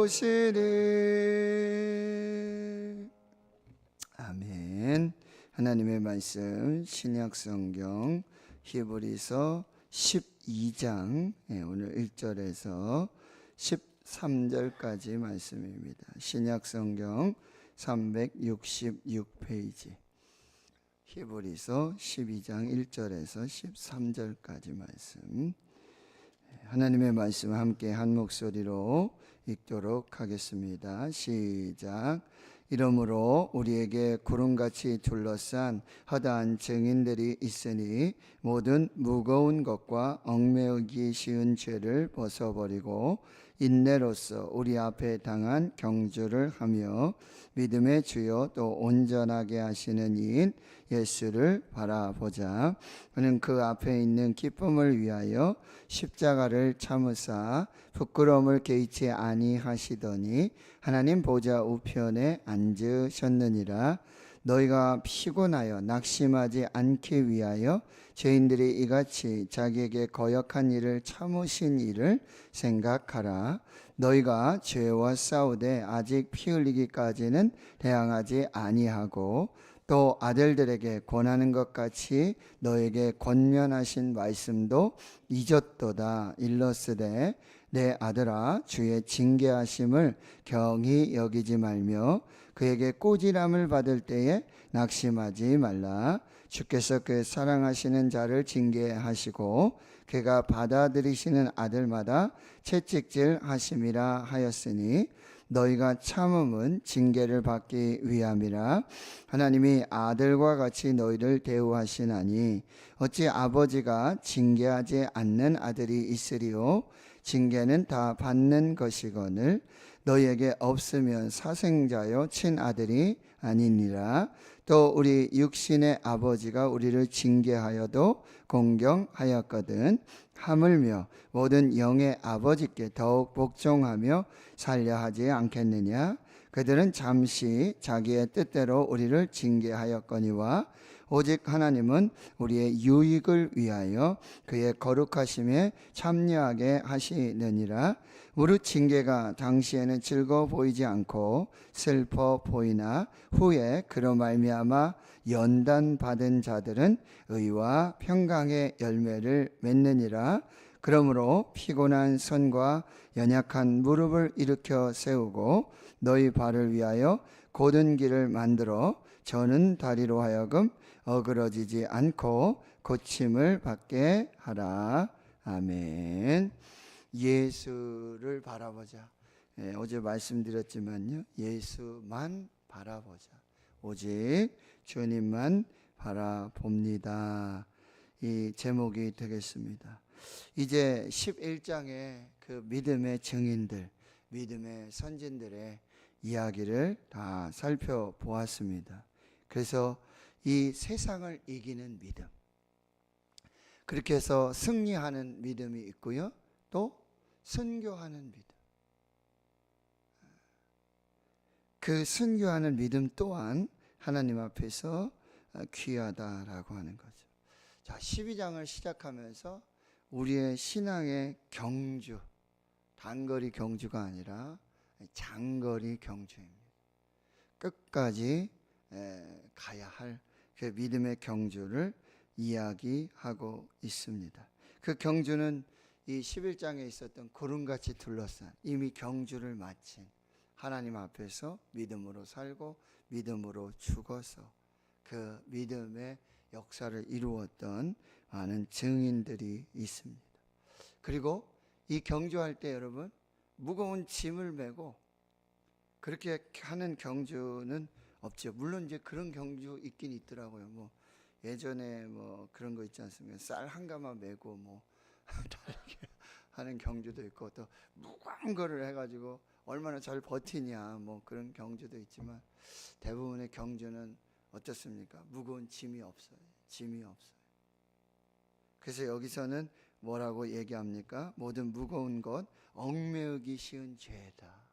오시리. 아멘. 하나님의 말씀 신약성경 히브리서 12장 오늘 1절에서 13절까지 말씀입니다. 신약성경 366페이지 히브리서 12장 1절에서 13절까지 말씀, 하나님의 말씀 함께 한 목소리로 읽도록 하겠습니다. 시작. 이러므로 우리에게 구름같이 둘러싼 허다한 증인들이 있으니 모든 무거운 것과 얽매이기 쉬운 죄를 벗어버리고 인내로써 우리 앞에 당한 경주를 하며 믿음의 주요 또 온전하게 하시는 이인 예수를 바라보자. 그는 그 앞에 있는 기쁨을 위하여 십자가를 참으사 부끄러움을 개의치 아니하시더니 하나님 보좌 우편에 앉으셨느니라. 너희가 피곤하여 낙심하지 않기 위하여 죄인들이 이같이 자기에게 거역한 일을 참으신 일을 생각하라. 너희가 죄와 싸우되 아직 피 흘리기까지는 대항하지 아니하고 또 아들들에게 권하는 것 같이 너에게 권면하신 말씀도 잊었도다. 일러스되 내 아들아 주의 징계하심을 경히 여기지 말며 그에게 꼬지람을 받을 때에 낙심하지 말라. 주께서 그 사랑하시는 자를 징계하시고 그가 받아들이시는 아들마다 채찍질 하심이라 하였으니 너희가 참음은 징계를 받기 위함이라. 하나님이 아들과 같이 너희를 대우하시나니 어찌 아버지가 징계하지 않는 아들이 있으리요. 징계는 다 받는 것이거늘 너희에게 없으면 사생자요 친아들이 아니니라. 또 우리 육신의 아버지가 우리를 징계하여도 공경하였거든 하물며 모든 영의 아버지께 더욱 복종하며 살려 하지 않겠느냐. 그들은 잠시 자기의 뜻대로 우리를 징계하였거니와 오직 하나님은 우리의 유익을 위하여 그의 거룩하심에 참여하게 하시느니라. 무릇 징계가 당시에는 즐거워 보이지 않고 슬퍼 보이나 후에 그로 말미암아 연단받은 자들은 의와 평강의 열매를 맺느니라. 그러므로 피곤한 손과 연약한 무릎을 일으켜 세우고 너희 발을 위하여 곧은 길을 만들어 저는 다리로 하여금 어그러지지 않고 고침을 받게 하라. 아멘. 예수를 바라보자. 어제 말씀드렸지만요, 예수만 바라보자. 오직 주님만 바라봅니다. 이 제목이 되겠습니다. 이제 11장의 그 믿음의 증인들, 믿음의 선진들의 이야기를 다 살펴보았습니다. 그래서 이 세상을 이기는 믿음, 그렇게 해서 승리하는 믿음이 있고요, 또 순교하는 믿음, 그 순교하는 믿음 또한 하나님 앞에서 귀하다라고 하는 거죠. 자, 12장을 시작하면서 우리의 신앙의 경주, 단거리 경주가 아니라 장거리 경주입니다. 끝까지 가야 할 그 믿음의 경주를 이야기하고 있습니다. 그 경주는 이 11장에 있었던 구름같이 둘러싼 이미 경주를 마친 하나님 앞에서 믿음으로 살고 믿음으로 죽어서 그 믿음의 역사를 이루었던 많은 증인들이 있습니다. 그리고 이 경주할 때 여러분, 무거운 짐을 메고 그렇게 하는 경주는 없죠. 물론 이제 그런 경주 있긴 있더라고요. 뭐 예전에 뭐 그런 거 있지 않습니까? 쌀 한 가마 메고 뭐 이렇게 하는 경주도 있고, 또 무거운 거를 해가지고 얼마나 잘 버티냐 뭐 그런 경주도 있지만, 대부분의 경주는 어떻습니까? 무거운 짐이 없어요. 짐이 없어요. 그래서 여기서는 뭐라고 얘기합니까? 모든 무거운 것, 얽매이기 쉬운 죄다.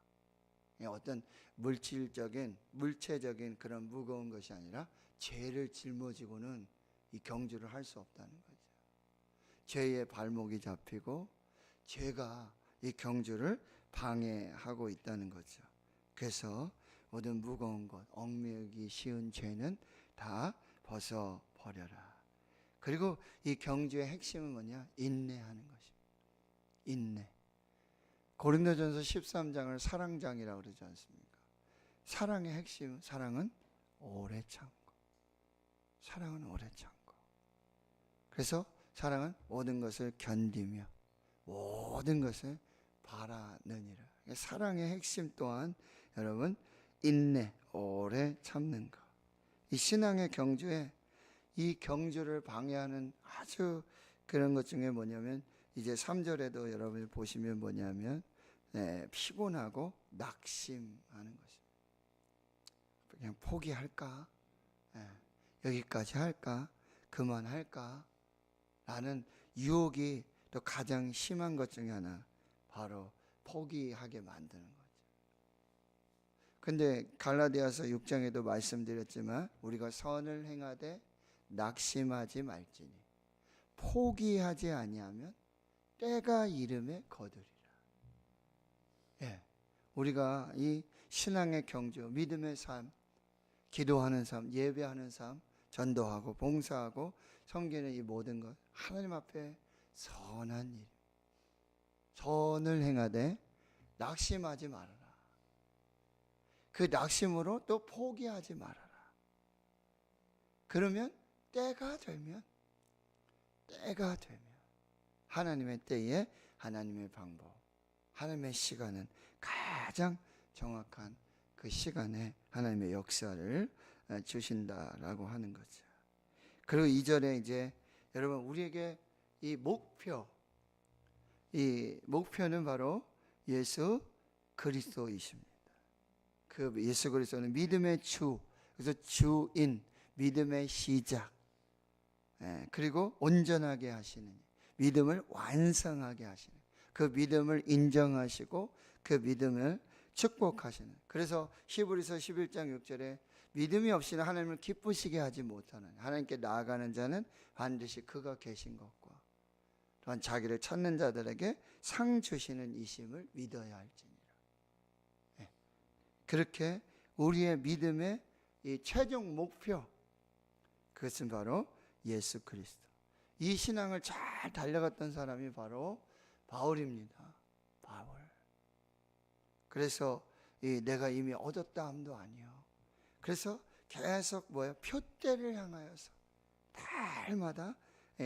어떤 물체적인 그런 무거운 것이 아니라 죄를 짊어지고는 이 경주를 할 수 없다는 거죠. 죄의 발목이 잡히고 죄가 이 경주를 방해하고 있다는 거죠. 그래서 모든 무거운 것, 얽매이기 쉬운 죄는 다 벗어버려라. 그리고 이 경주의 핵심은 뭐냐? 인내하는 것입니다. 인내. 고린도전서 13장을 사랑장이라고 그러지 않습니까? 사랑의 핵심, 사랑은 오래 참고. 사랑은 오래 참고. 그래서 사랑은 모든 것을 견디며 모든 것을 바라느니라. 사랑의 핵심 또한 여러분 인내, 오래 참는 것. 이 신앙의 경주에 이 경주를 방해하는 아주 그런 것 중에 뭐냐면 이제 3절에도 여러분이 보시면 뭐냐면 피곤하고 낙심하는 것입니다. 그냥 포기할까? 여기까지 할까? 그만할까? 라는 유혹이 또 가장 심한 것 중에 하나 바로 포기하게 만드는 거죠. 근데 갈라디아서 6장에도 말씀드렸지만 우리가 선을 행하되 낙심하지 말지니 포기하지 아니하면 때가 이름에 거두리라. 우리가 이 신앙의 경주, 믿음의 삶, 기도하는 삶, 예배하는 삶, 전도하고 봉사하고 섬기는 이 모든 것 하나님 앞에 선한 일, 선을 행하되 낙심하지 말아라. 그 낙심으로 또 포기하지 말아라. 그러면 때가 되면 하나님의 때에 하나님의 방법, 하나님의 시간은 가장 정확한 그 시간에 하나님의 역사를 주신다라고 하는 거죠. 그리고 2절에 이제 여러분 우리에게 이 목표는 바로 예수 그리스도이십니다. 그 예수 그리스도는 믿음의 주, 그래서 주인, 믿음의 시작, 그리고 온전하게 하시는, 믿음을 완성하게 하시는, 그 믿음을 인정하시고 그 믿음을 축복하시는. 그래서 히브리서 11장 6절에 믿음이 없이는 하나님을 기쁘시게 하지 못하는, 하나님께 나아가는 자는 반드시 그가 계신 것과 또한 자기를 찾는 자들에게 상 주시는 이심을 믿어야 할지니라. 그렇게 우리의 믿음의 이 최종 목표, 그것은 바로 예수 그리스도. 이 신앙을 잘 달려갔던 사람이 바로 바울입니다. 바울. 그래서 내가 이미 얻었다 함도 아니요. 그래서 계속 표대를 향하여서 달마다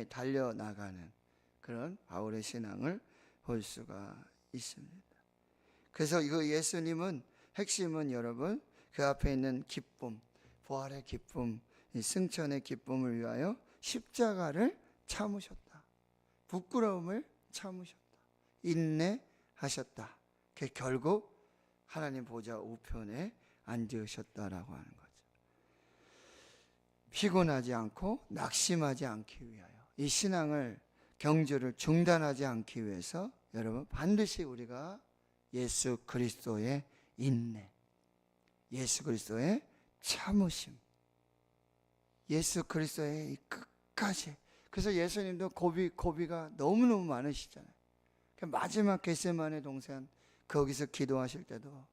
달려나가는 그런 바울의 신앙을 볼 수가 있습니다. 그래서 이거 예수님은 핵심은 여러분 그 앞에 있는 기쁨, 부활의 기쁨, 승천의 기쁨을 위하여 십자가를 참으셨다. 부끄러움을 참으셨다. 인내하셨다. 결국 하나님 보좌 우편에 앉으셨다라고 하는 거죠. 피곤하지 않고 낙심하지 않기 위하여, 이 신앙을 경주를 중단하지 않기 위해서 여러분 반드시 우리가 예수 그리스도의 인내, 예수 그리스도의 참으심, 예수 그리스도의 끝까지. 그래서 예수님도 고비가 너무너무 많으시잖아요. 마지막 겟세마네 동산 거기서 기도하실 때도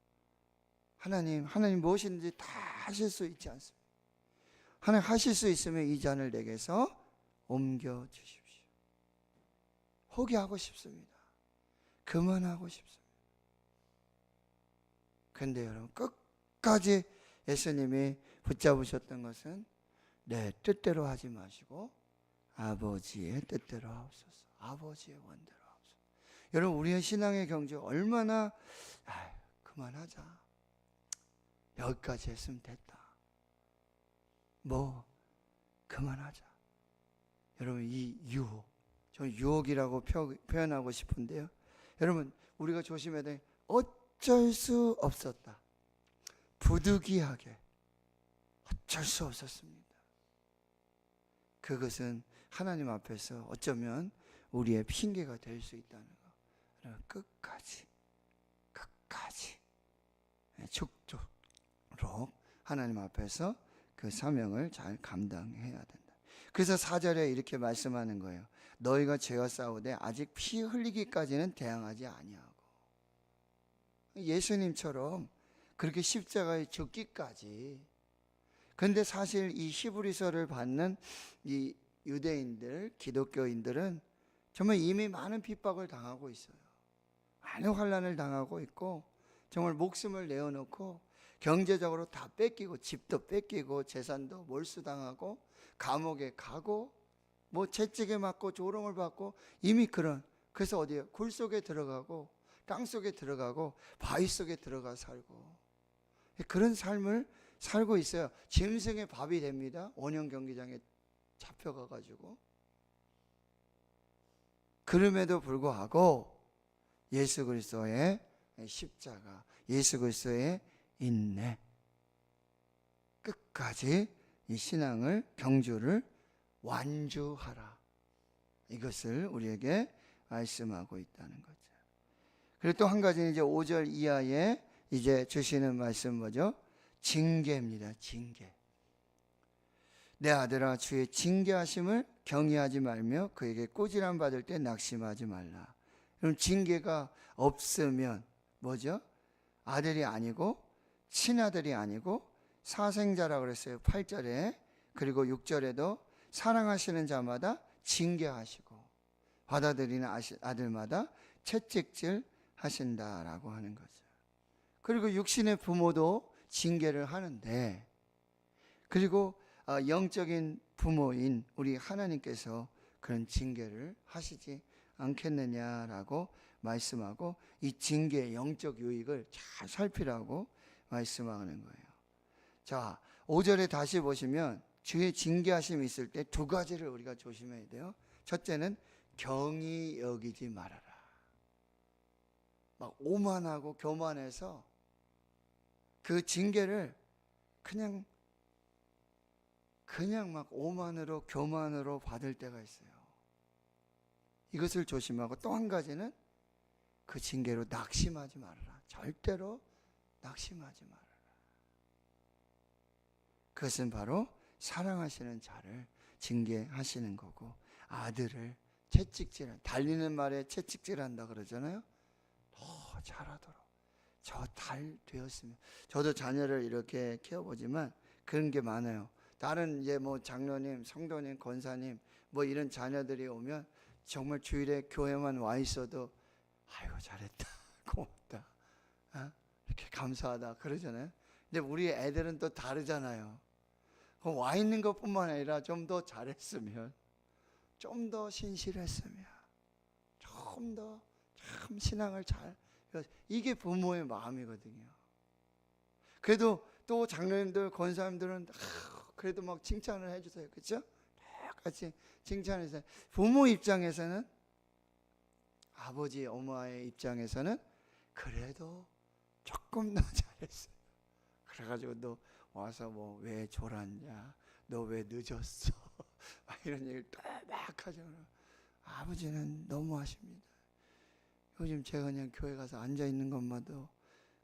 하나님 무엇이든지 다 하실 수 있지 않습니까? 하나님 하실 수 있으면 이 잔을 내게서 옮겨 주십시오. 포기하고 싶습니다. 그만하고 싶습니다. 그런데 여러분 끝까지 예수님이 붙잡으셨던 것은 내 뜻대로 하지 마시고 아버지의 뜻대로 하옵소서. 아버지의 원대로 하옵소서. 여러분 우리의 신앙의 경주 얼마나 그만하자. 여기까지 했으면 됐다. 그만하자. 여러분 이 유혹, 저는 유혹이라고 표현하고 싶은데요. 여러분 우리가 조심해야 돼. 어쩔 수 없었다. 부득이하게 어쩔 수 없었습니다. 그것은 하나님 앞에서 어쩌면 우리의 핑계가 될 수 있다는 거. 끝까지 죽도록 하나님 앞에서 그 사명을 잘 감당해야 된다. 그래서 4절에 이렇게 말씀하는 거예요. 너희가 죄와 싸우되 아직 피 흘리기까지는 대항하지 아니하고. 예수님처럼 그렇게 십자가에 죽기까지. 그런데 사실 이 히브리서를 받는 이 유대인들, 기독교인들은 정말 이미 많은 핍박을 당하고 있어요. 많은 환난을 당하고 있고 정말 목숨을 내어놓고 경제적으로 다 뺏기고 집도 뺏기고 재산도 몰수당하고 감옥에 가고 뭐 채찍에 맞고 조롱을 받고 이미 그래서 어디에 굴 속에 들어가고 땅 속에 들어가고 바위 속에 들어가 살고 그런 삶을 살고 있어요. 짐승의 밥이 됩니다. 원형 경기장에 잡혀가가지고. 그럼에도 불구하고 예수 그리스도의 십자가, 예수 그리스도의 인내, 끝까지 이 신앙을, 경주를 완주하라. 이것을 우리에게 말씀하고 있다는 거죠. 그리고 또 한 가지는 이제 5절 이하에 이제 주시는 말씀 뭐죠? 징계입니다. 징계. 내 아들아, 주의 징계하심을 경외하지 말며 그에게 꾸지람 받을 때 낙심하지 말라. 그럼 징계가 없으면 뭐죠? 아들이 아니고 친아들이 아니고 사생자라고 그랬어요. 8절에. 그리고 6절에도 사랑하시는 자마다 징계하시고 받아들이는 아들마다 채찍질 하신다라고 하는 거죠. 그리고 육신의 부모도 징계를 하는데, 그리고 영적인 부모인 우리 하나님께서 그런 징계를 하시지 않겠느냐라고 말씀하고, 이 징계의 영적 유익을 잘 살피라고 말씀하는 거예요. 자, 5절에 다시 보시면 주의 징계하심이 있을 때 두 가지를 우리가 조심해야 돼요. 첫째는 경히 여기지 말아라. 막 오만하고 교만해서 그 징계를 그냥 막 오만으로 교만으로 받을 때가 있어요. 이것을 조심하고, 또 한 가지는 그 징계로 낙심하지 말아라. 절대로 낙심하지 말아라. 그것은 바로 사랑하시는 자를 징계하시는 거고, 아들을 달리는 말에 채찍질한다 그러잖아요. 더 잘하도록 저 달 되었으면. 저도 자녀를 이렇게 키워보지만 그런 게 많아요. 다른 이제 뭐 장로님, 성도님, 권사님 뭐 이런 자녀들이 오면 정말 주일에 교회만 와 있어도 아이고 잘했다, 고맙다, 이렇게 감사하다 그러잖아요. 근데 우리 애들은 또 다르잖아요. 와 있는 것뿐만 아니라 좀 더 잘했으면, 좀 더 신실했으면, 좀 더 참 신앙을 잘, 이게 부모의 마음이거든요. 그래도 또 장로님들, 권사님들은 그래도 막 칭찬을 해주세요. 그렇죠? 똑같이 칭찬해주세요. 부모 입장에서는, 아버지, 엄마의 입장에서는 그래도 조금 더 잘했어요. 그래가지고 너 와서 뭐 왜 졸았냐, 너 왜 늦었어, 막 이런 얘기를 또 막 하죠. 아버지는 너무하십니다. 요즘 제가 그냥 교회 가서 앉아 있는 것마도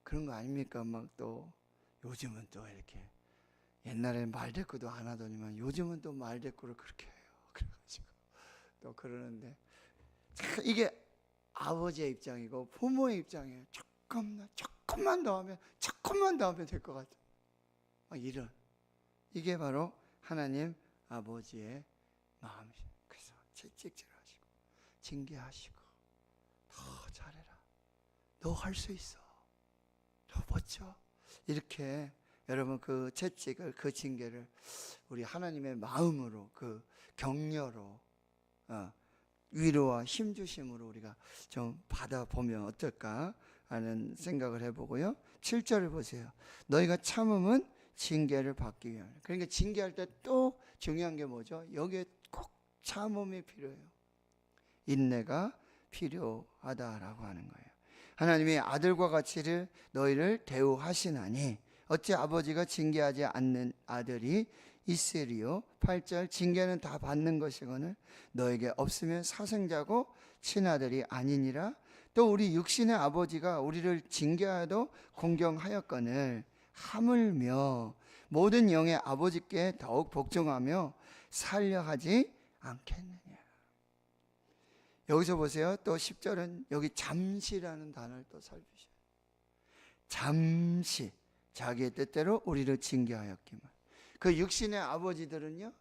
그런 거 아닙니까? 막 또 요즘은 또 이렇게, 옛날에는 말대꾸도 안 하더니만 요즘은 또 말대꾸를 그렇게 해요. 그래가지고 또 그러는데, 이게 아버지의 입장이고 부모의 입장이에요. 조금만 더 하면 될 것 같아요. 이런, 이게 바로 하나님 아버지의 마음이에요. 그래서 채찍질하시고 징계하시고 더 잘해라, 너 할 수 있어, 더 멋져, 이렇게 여러분 그 채찍을, 그 징계를 우리 하나님의 마음으로, 그 격려로, 위로와 힘주심으로 우리가 좀 받아보면 어떨까 하는 생각을 해보고요. 7절을 보세요. 너희가 참음은 징계를 받기 위함. 그러니까 징계할 때 또 중요한 게 뭐죠? 여기에 꼭 참음이 필요해요. 인내가 필요하다라고 하는 거예요. 하나님이 아들과 같이 너희를 대우하시나니 어찌 아버지가 징계하지 않는 아들이 있으리요. 8절, 징계는 다 받는 것이거늘 너에게 없으면 사생자고 친아들이 아니니라. 또 우리 육신의 아버지가 우리를 징계하여도 공경하였거늘 하물며 모든 영의 아버지께 더욱 복종하며 살려하지 않겠느냐. 여기서 보세요. 또 10절은 여기 잠시라는 단어를 또 살피셔요. 잠시 자기의 뜻대로 우리를 징계하였기만. 그 육신의 아버지들은요,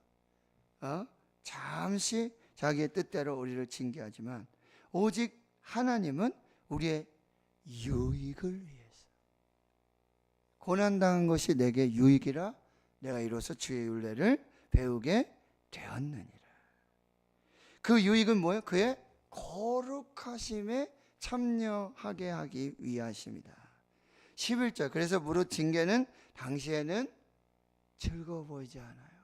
잠시 자기의 뜻대로 우리를 징계하지만 오직 하나님은 우리의 유익을 위해서. 고난당한 것이 내게 유익이라 내가 이로써 주의 율례를 배우게 되었느니라. 그 유익은 뭐예요? 그의 거룩하심에 참여하게 하기 위하십니다. 11절. 그래서 무릇 징계는 당시에는 즐거워 보이지 않아요.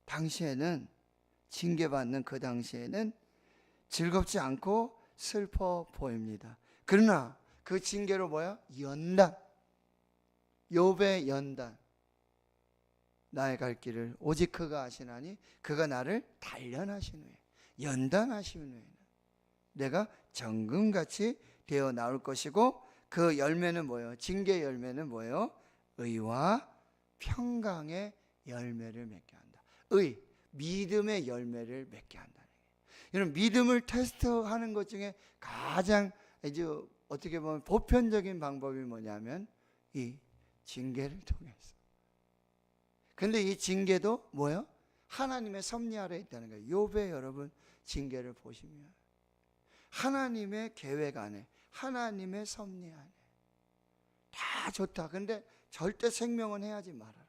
당시에는, 징계받는 그 당시에는 즐겁지 않고 슬퍼 보입니다. 그러나 그 징계로 뭐야? 연단, 욥의 연단. 나의 갈 길을 오직 그가 아시나니 그가 나를 단련하신 후에, 연단하신 후에는 내가 정금같이 되어 나올 것이고, 그 열매는 뭐예요? 징계 열매는 뭐예요? 의와 평강의 열매를 맺게 한다. 의, 믿음의 열매를 맺게 한다는 거예요. 여러분, 믿음을 테스트하는 것 중에 가장 이제 어떻게 보면 보편적인 방법이 뭐냐면 이 징계를 통해서. 근데 이 징계도 뭐예요? 하나님의 섭리 아래 있다는 거예요. 욥의 여러분 징계를 보시면 하나님의 계획 안에, 하나님의 섭리 안에 다 좋다. 근데 절대 생명은 해하지 말아라.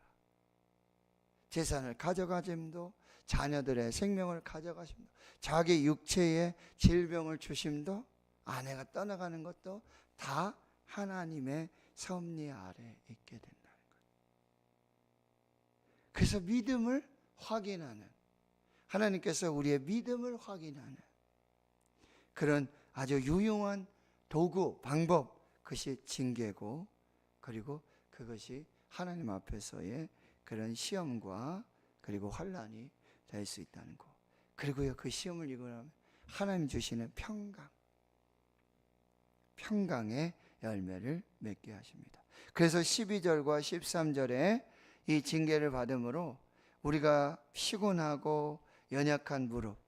재산을 가져가심도, 자녀들의 생명을 가져가심도, 자기 육체에 질병을 주심도, 아내가 떠나가는 것도 다 하나님의 섭리 아래 있게 된다는 거예요. 그래서 믿음을 확인하는, 하나님께서 우리의 믿음을 확인하는 그런 아주 유용한 도구, 방법, 그것이 징계고, 그리고 그것이 하나님 앞에서의 그런 시험과 그리고 환난이 될 수 있다는 거. 그리고요, 그 시험을 이기면 하나님 주시는 평강, 평강의 열매를 맺게 하십니다. 그래서 12절과 13절에 이 징계를 받음으로 우리가 피곤하고 연약한 무릎,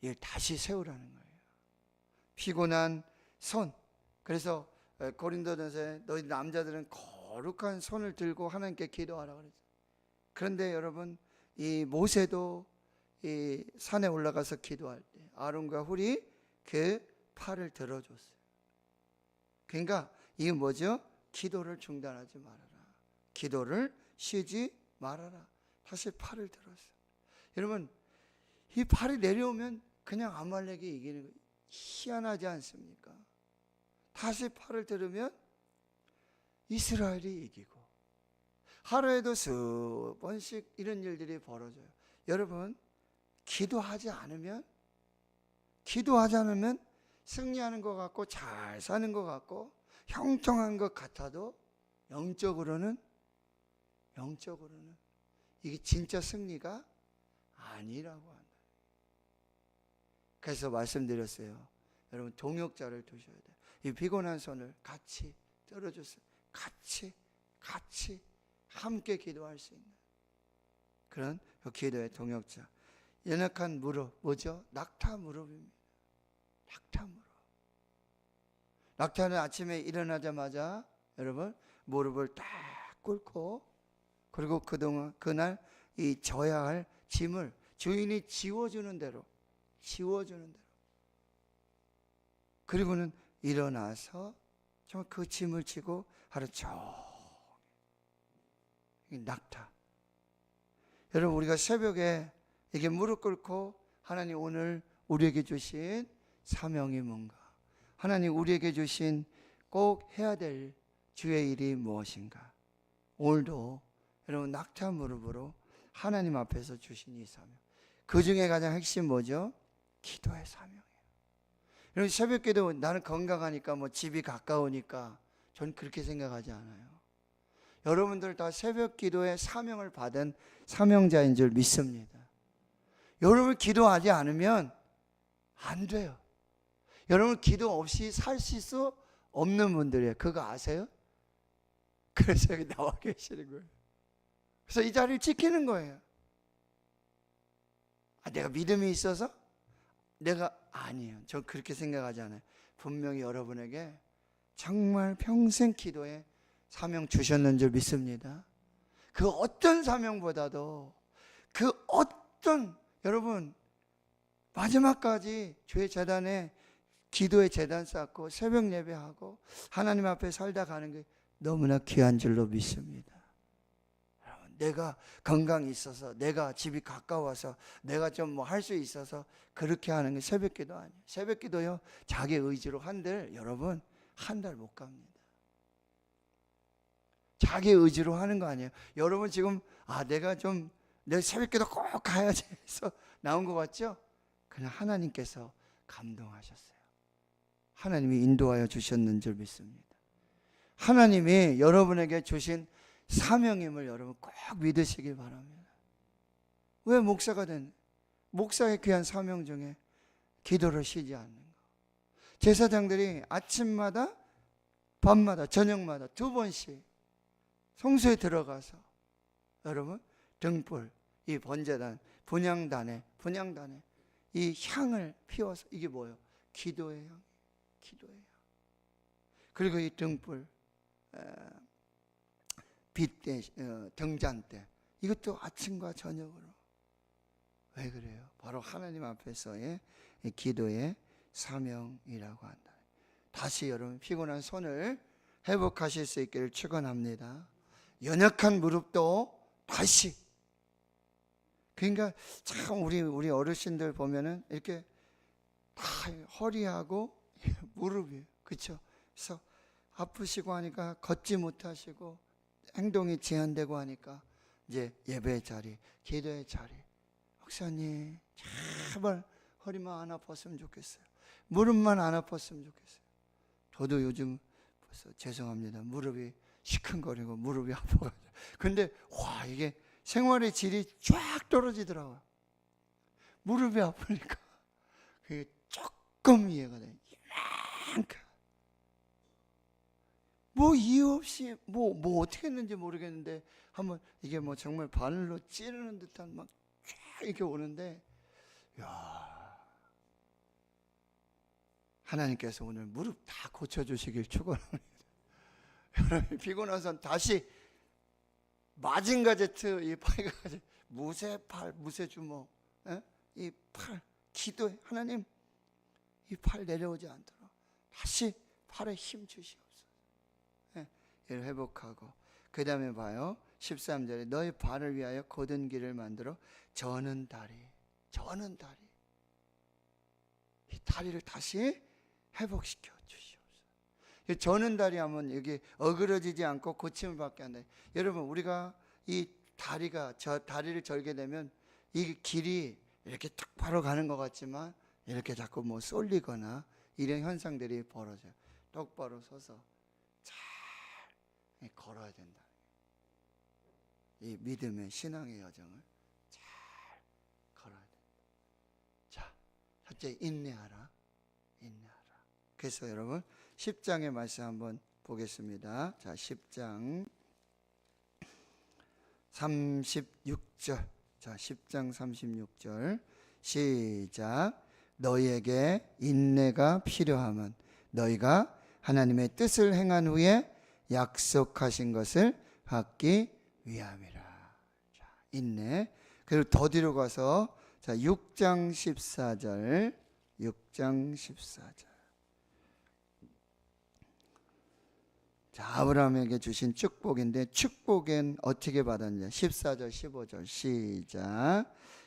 이걸 다시 세우라는 거예요. 피곤한 손. 그래서 고린도전서에 너희 남자들은 거룩한 손을 들고 하나님께 기도하라 그랬어요. 그런데 여러분, 이 모세도 이 산에 올라가서 기도할 때 아론과 훌이 그 팔을 들어줬어요. 그러니까 이게 뭐죠? 기도를 중단하지 말아라. 기도를 쉬지 말아라. 다시 팔을 들었어요. 여러분, 이 팔이 내려오면 그냥 아말렉이 이기는 거예요. 희한하지 않습니까? 다시 팔을 들으면 이스라엘이 이기고, 하루에도 수십 번씩 이런 일들이 벌어져요. 여러분, 기도하지 않으면 승리하는 것 같고 잘 사는 것 같고 형통한 것 같아도 영적으로는 이게 진짜 승리가 아니라고 한다. 그래서 말씀드렸어요. 여러분, 동역자를 두셔야 돼요. 이 피곤한 손을 같이 들어주세요. 같이 함께 기도할 수 있는 그런 기도의 동역자. 연약한 무릎, 뭐죠? 낙타 무릎입니다. 낙타 무릎. 낙타는 아침에 일어나자마자 여러분 무릎을 딱 꿇고, 그리고 그날 이 져야 할 짐을 주인이 지워주는 대로, 그리고는 일어나서 정말 그 짐을 지고 하루 종일 낙타. 여러분, 우리가 새벽에 이게 무릎 꿇고 하나님 오늘 우리에게 주신 사명이 뭔가, 하나님 우리에게 주신 꼭 해야 될 주의 일이 무엇인가, 오늘도 여러분 낙타 무릎으로 하나님 앞에서 주신 이 사명, 그 중에 가장 핵심 뭐죠? 기도의 사명이에요. 여러분, 새벽 기도, 나는 건강하니까 뭐 집이 가까우니까, 전 그렇게 생각하지 않아요. 여러분들 다 새벽 기도의 사명을 받은 사명자인 줄 믿습니다. 여러분 기도하지 않으면 안 돼요. 여러분 기도 없이 사실 수 없는 분들이에요. 그거 아세요? 그래서 여기 나와 계시는 거예요. 그래서 이 자리를 지키는 거예요. 내가 믿음이 있어서? 아니에요. 저 그렇게 생각하지 않아요. 분명히 여러분에게 정말 평생 기도에 사명 주셨는 줄 믿습니다. 그 어떤 사명보다도 그 어떤, 여러분 마지막까지 주의 재단에 기도의 재단 쌓고 새벽 예배하고 하나님 앞에 살다 가는 게 너무나 귀한 줄로 믿습니다. 내가 건강이 있어서, 내가 집이 가까워서, 내가 좀 뭐 할 수 있어서 그렇게 하는 게 새벽 기도 아니에요. 새벽 기도요, 자기 의지로 한들 여러분 한 달 못 갑니다. 자기 의지로 하는 거 아니에요. 여러분 지금 내가 좀 내 새벽 기도 꼭 가야지 해서 나온 것 같죠? 그냥 하나님께서 감동하셨어요. 하나님이 인도하여 주셨는 줄 믿습니다. 하나님이 여러분에게 주신 사명임을 여러분 꼭 믿으시길 바랍니다. 왜 목사가 된, 목사의 귀한 사명 중에 기도를 쉬지 않는 거. 제사장들이 아침마다 밤마다 저녁마다 2번씩 성소에 들어가서 여러분 등불, 이 번제단, 분향단에 이 향을 피워서, 이게 뭐예요? 기도의 향, 기도의 향. 그리고 이 등불, 빛대, 등잔 때, 이것도 아침과 저녁으로. 왜 그래요? 바로 하나님 앞에서의 기도의 사명이라고 한다. 다시 여러분 피곤한 손을 회복하실 수 있기를 축원합니다. 연약한 무릎도 다시. 그러니까 참 우리 어르신들 보면은 이렇게 다 허리하고 무릎이, 그렇죠? 그래서 아프시고 하니까 걷지 못하시고 행동이 제한되고 하니까 이제 예배의 자리, 기도의 자리, 목사님 제발 허리만 안 아팠으면 좋겠어요. 무릎만 안 아팠으면 좋겠어요. 저도 요즘 벌써 죄송합니다. 무릎이 시큰거리고 무릎이 아파가지고. 근데 와, 이게 생활의 질이 쫙 떨어지더라고요. 무릎이 아프니까 그게 조금 이해가 돼요. 이만큼. 뭐 이유 없이 뭐 어떻게 했는지 모르겠는데 한번 이게 뭐 정말 바늘로 찌르는 듯한 막 쫙 이렇게 오는데, 야, 하나님께서 오늘 무릎 다 고쳐주시길 축원합니다. 여러분 피곤해서 다시 마징가제트, 이 팔까지 무쇠팔, 무쇠주먹, 이 팔, 기도해. 하나님 이 팔 내려오지 않도록 다시 팔에 힘 주시옵소서. 이를 회복하고, 그 다음에 봐요. 13절에 너희 발을 위하여 곧은 길을 만들어 저는 다리, 저는 다리, 이 다리를 다시 회복시켜 주시옵소서. 저는 다리 하면 여기 어그러지지 않고 고침을 받게 한다. 여러분 우리가 이 다리가, 저 다리를 절게 되면 이 길이 이렇게 딱 바로 가는 것 같지만 이렇게 자꾸 뭐 쏠리거나 이런 현상들이 벌어져요. 똑바로 서서 잘 걸어야 된다. 이 믿음의 신앙의 여정을 잘 걸어야 된다. 자, 첫째 인내하라, 인내하라. 그래서 여러분 10장의 말씀 한번 보겠습니다. 자, 10장 36절. 자, 10장 36절 시작. 너희에게 인내가 필요함은 너희가 하나님의 뜻을 행한 후에 약속하신 것을 받기 위함이라. 자, 인내. 그리고 더 뒤로 가서 자, 6장 14절. 6장 14절. 자, 아브라함에게 주신 축복인데 축복은 어떻게 받았냐? 14절 15절 시작.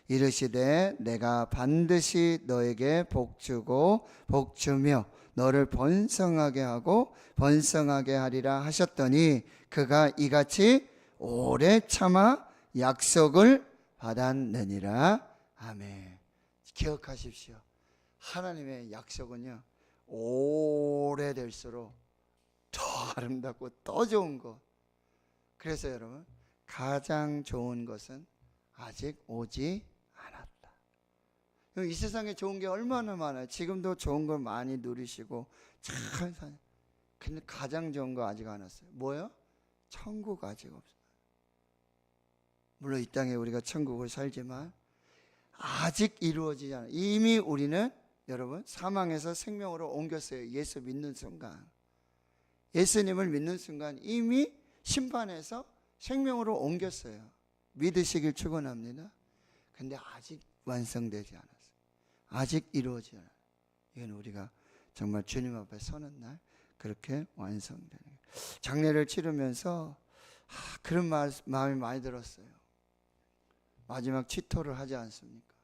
이르시되 내가 반드시 너에게 복주고 복주며 너를 번성하게 하고 번성하게 하리라 하셨더니 그가 이같이 오래 참아 약속을 받았느니라. 아멘. 기억하십시오. 하나님의 약속은요, 오래될수록 더 아름답고 더 좋은 것. 그래서 여러분 가장 좋은 것은 아직 오지 않았다. 이 세상에 좋은 게 얼마나 많아요. 지금도 좋은 걸 많이 누리시고 잘 사는. 근데 가장 좋은 거 아직 안 왔어요. 뭐요? 천국 아직 없어요. 물론 이 땅에 우리가 천국을 살지만 아직 이루어지지 않아요. 이미 우리는 여러분 사망에서 생명으로 옮겼어요. 예수 믿는 순간. 예수님을 믿는 순간 이미 심판에서 생명으로 옮겼어요. 믿으시길 축원합니다. 근데 아직 완성되지 않았어요. 아직 이루어지지 않아요. 이건 우리가 정말 주님 앞에 서는 날 그렇게 완성되는 거예요. 장례를 치르면서 그런 마음이 많이 들었어요. 마지막 치토를 하지 않습니까?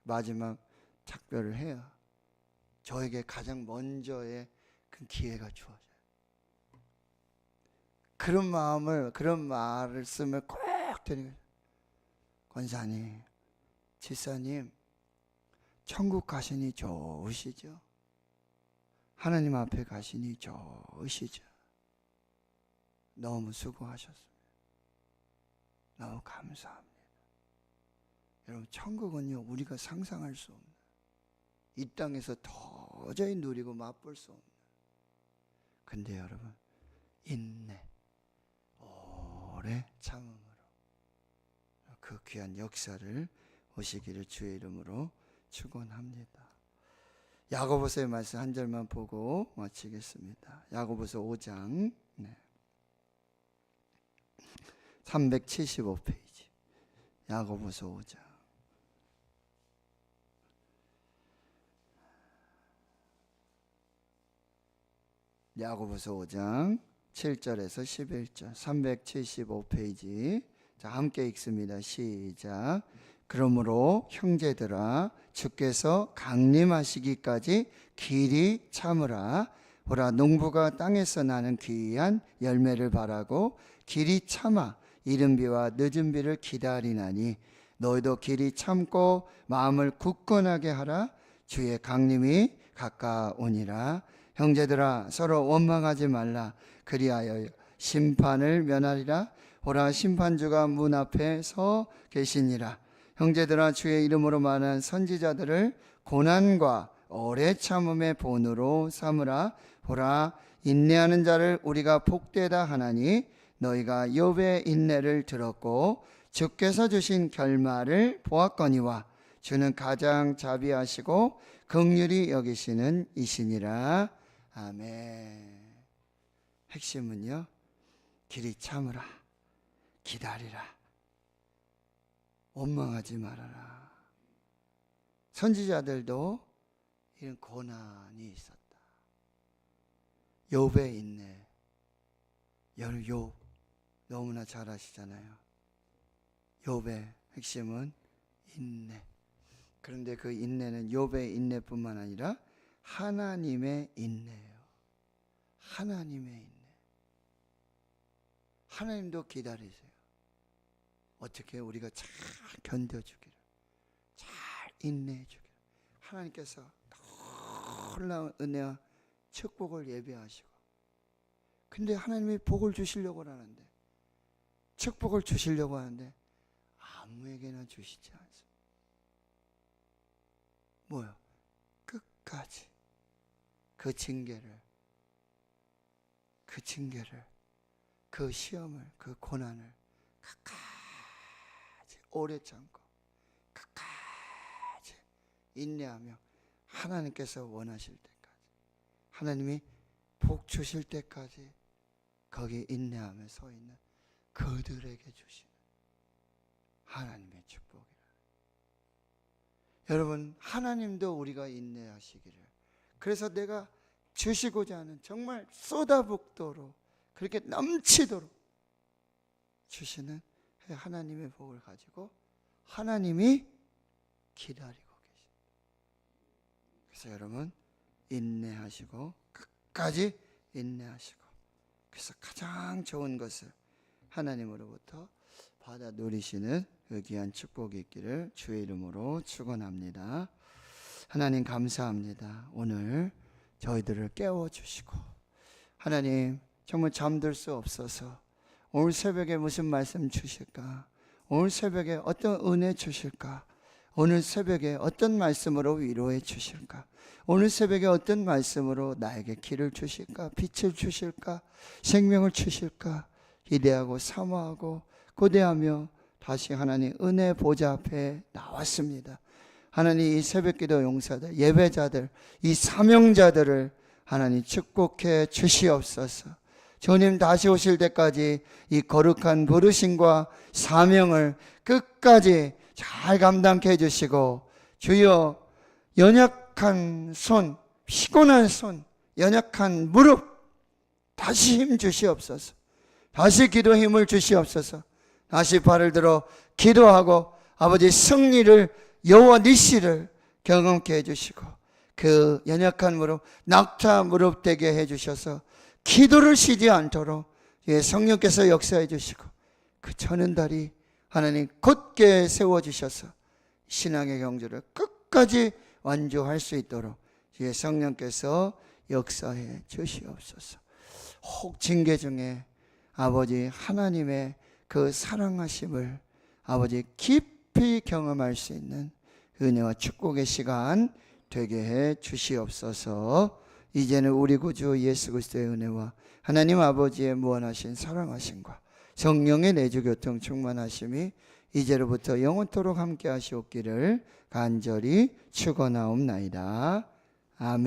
마지막 작별을 해야 저에게 가장 먼저의 그 기회가 주어져요. 그런 마음을, 그런 말씀을 꼭 드리는 거예요. 권사님, 집사님, 천국 가시니 좋으시죠? 하나님 앞에 가시니 좋으시죠? 너무 수고하셨습니다. 너무 감사합니다. 여러분, 천국은요, 우리가 상상할 수 없는, 이 땅에서 도저히 누리고 맛볼 수 없는, 근데 여러분, 인내, 오래 참음으로 그 귀한 역사를 오시기를 주의 이름으로 축원합니다. 야고보서의 말씀 한 절만 보고 마치겠습니다. 야고보서 5장 375페이지. 야고보서 5장. 야고보서 5장 7절에서 11절 375페이지. 자, 함께 읽습니다. 시작. 그러므로 형제들아 주께서 강림하시기까지 길이 참으라. 보라, 농부가 땅에서 나는 귀한 열매를 바라고 길이 참아 이른 비와 늦은 비를 기다리나니 너희도 길이 참고 마음을 굳건하게 하라. 주의 강림이 가까우니라. 형제들아 서로 원망하지 말라. 그리하여 심판을 면하리라. 보라, 심판주가 문 앞에 서 계시니라. 형제들아 주의 이름으로 말한 선지자들을 고난과 오래 참음의 본으로 삼으라. 보라, 인내하는 자를 우리가 복되다 하나니 너희가 욥의 인내를 들었고 주께서 주신 결말을 보았거니와 주는 가장 자비하시고 긍휼히 여기시는 이시니라. 아멘. 핵심은요, 길이 참으라, 기다리라, 원망하지 말아라. 선지자들도 이런 고난이 있었다. 욥의 인내. 여러분, 욥 너무나 잘 아시잖아요. 욥의 핵심은 인내. 그런데 그 인내는 욥의 인내뿐만 아니라 하나님의 인내예요. 하나님의 인내. 하나님도 기다리세요. 어떻게 우리가 잘 견뎌주기를, 잘 인내해주기를. 하나님께서 놀라운 은혜와 축복을 예비하시고, 근데 하나님이 복을 주시려고 하는데, 축복을 주시려고 하는데 아무에게나 주시지 않습니다. 뭐요? 끝까지 그 징계를, 그 시험을, 그 고난을 끝까지 오래 참고 끝까지 인내하며 하나님께서 원하실 때까지, 하나님이 복 주실 때까지 거기 인내하며 서 있는 그들에게 주시는 하나님의 축복이라. 여러분, 하나님도 우리가 인내하시기를, 그래서 내가 주시고자 하는 정말 쏟아붓도록 그렇게 넘치도록 주시는 하나님의 복을 가지고 하나님이 기다리고 계십니다. 그래서 여러분, 인내하시고 끝까지 인내하시고, 그래서 가장 좋은 것을 하나님으로부터 받아 누리시는 그 귀한 축복이 있기를 주의 이름으로 축원합니다. 하나님 감사합니다. 오늘 저희들을 깨워주시고, 하나님 정말 잠들 수 없어서 오늘 새벽에 무슨 말씀 주실까, 오늘 새벽에 어떤 은혜 주실까, 오늘 새벽에 어떤 말씀으로 위로해 주실까, 오늘 새벽에 어떤 말씀으로 나에게 길을 주실까, 빛을 주실까, 생명을 주실까 기대하고 사모하고 고대하며 다시 하나님 은혜 보좌 앞에 나왔습니다. 하나님, 이 새벽기도 용사들, 예배자들, 이 사명자들을 하나님 축복해 주시옵소서. 주님 다시 오실 때까지 이 거룩한 부르심과 사명을 끝까지 잘 감당케 해주시고, 주여 연약한 손, 피곤한 손, 연약한 무릎 다시 힘 주시옵소서. 다시 기도 힘을 주시옵소서. 다시 발을 들어 기도하고 아버지 승리를, 여호와 니시를 경험케 해주시고, 그 연약한 무릎 낙타 무릎 되게 해주셔서 기도를 쉬지 않도록 성령께서 역사해 주시고, 그 저는다리 하나님 곧게 세워주셔서 신앙의 경주를 끝까지 완주할 수 있도록 성령께서 역사해 주시옵소서. 혹 징계 중에 아버지 하나님의 그 사랑하심을 아버지 깊이 경험할 수 있는 은혜와 축복의 시간 되게 해 주시옵소서. 이제는 우리 구주 예수 그리스도의 은혜와 하나님 아버지의 무한하신 사랑하심과 성령의 내주교통 충만하심이 이제로부터 영원토록 함께 하시옵기를 간절히 축원하옵나이다. 아멘.